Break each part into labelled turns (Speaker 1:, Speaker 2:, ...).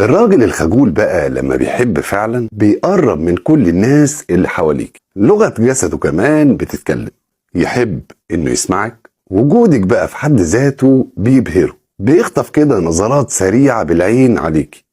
Speaker 1: الراجل الخجول بقى لما بيحب فعلا بيقرب من كل الناس اللي حواليك، لغة جسده كمان بتتكلم، يحب انه يسمعك. وجودك بقى في حد ذاته بيبهره، بيخطف كده نظرات سريعة بالعين عليك.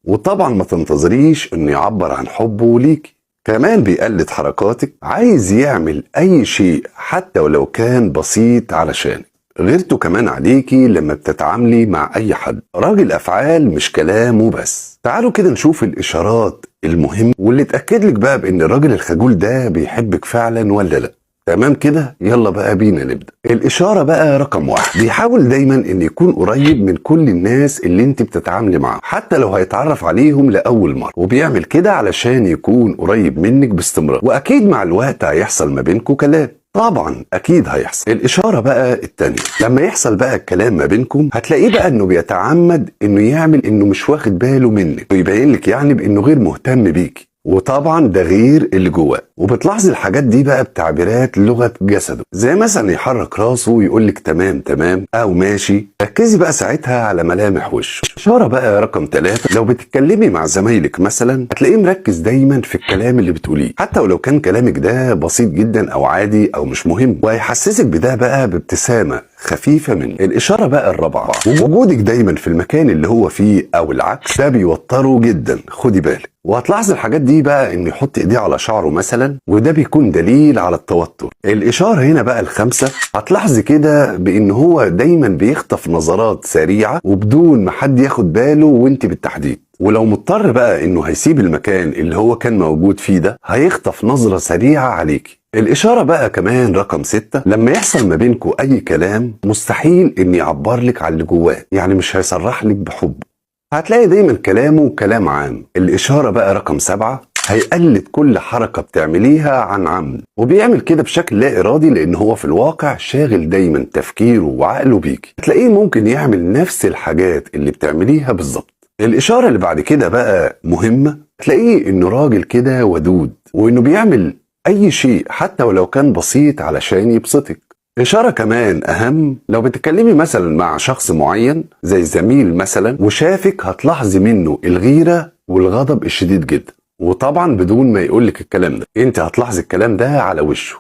Speaker 1: وطبعا ما تنتظريش انه يعبر عن حبه ليك، كمان بيقلد حركاتك، عايز يعمل اي شيء حتى ولو كان بسيط علشانك. غيرته كمان عليكي لما بتتعاملي مع اي حد. راجل افعال مش كلام وبس. تعالوا كده نشوف الاشارات المهمة واللي تأكد لك بقى بان الراجل الخجول ده بيحبك فعلا ولا لا. تمام كده، يلا بقى بينا نبدأ. الإشارة بقى رقم 1، بيحاول دايما ان يكون قريب من كل الناس اللي انت بتتعاملي معاهم حتى لو هيتعرف عليهم لأول مرة، وبيعمل كده علشان يكون قريب منك باستمرار. وأكيد مع الوقت هيحصل ما بينكم كلام، طبعا اكيد هيحصل. الاشاره بقى التانية، لما يحصل بقى الكلام ما بينكم هتلاقيه بقى انه بيتعمد انه يعمل انه مش واخد باله منك، ويبين لك يعني بانه غير مهتم بيكي. وطبعا ده غير اللي جواه. وبتلاحظي الحاجات دي بقى بتعبيرات لغه جسده، زي مثلا يحرك راسه ويقول لك تمام تمام او ماشي. ركزي بقى ساعتها على ملامح وشه. اشاره بقى رقم 3، لو بتتكلمي مع زمايلك مثلا هتلاقيه مركز دايما في الكلام اللي بتقوليه حتى ولو كان كلامك ده بسيط جدا او عادي او مش مهم، وهيحسسك بده بقى بابتسامه خفيفه منه. الاشاره بقى الرابعه، وجودك دايما في المكان اللي هو فيه او العكس ده بيوتره جدا، خدي بالك. وهتلاحظ الحاجات دي بقى انه يحط ايديه على شعره مثلا، وده بيكون دليل على التوتر. الاشاره هنا بقى الخامسة، هتلاحظي كده بان هو دايما بيخطف نظرات سريعه وبدون ما حد ياخد باله وانت بالتحديد. ولو مضطر بقى انه هيسيب المكان اللي هو كان موجود فيه ده، هيخطف نظرة سريعة عليكي. الاشارة بقى كمان رقم 6، لما يحصل ما بينكوا اي كلام مستحيل ان يعبر لك عن اللي جواه، يعني مش هيصرح لك بحبه، هتلاقي دايما كلامه كلام عام. الاشارة بقى رقم 7، هيقلد كل حركة بتعمليها عن عمد، وبيعمل كده بشكل لا إرادي لأن هو في الواقع شاغل دايما تفكيره وعقله بيك. هتلاقيه ممكن يعمل نفس الحاجات اللي بتعمليها بالظبط. الإشارة اللي بعد كده بقى مهمة، تلاقيه إنه راجل كده ودود، وإنه بيعمل أي شيء حتى ولو كان بسيط علشان يبسطك. إشارة كمان أهم، لو بتتكلمي مثلا مع شخص معين زي زميل مثلا وشافك، هتلاحظي منه الغيرة والغضب الشديد جدا، وطبعا بدون ما يقولك الكلام ده، انت هتلاحظي الكلام ده على وشه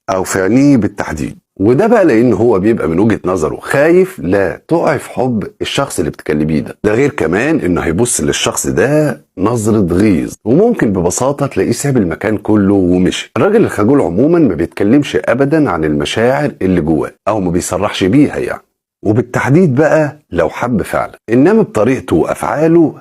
Speaker 1: او في عينيه بالتحديد. وده بقى لان هو بيبقى من وجهة نظره خايف لا تقع في حب الشخص اللي بتكلميه ده غير كمان انه هيبص للشخص ده نظرة غيظ، وممكن ببساطة تلاقيه ساب المكان كله ومشي. الراجل الخجول عموما ما بيتكلمش ابدا عن المشاعر اللي جواه او ما بيصرحش بيها يعني، وبالتحديد بقى لو حب فعلا، انما بطريقته وافعاله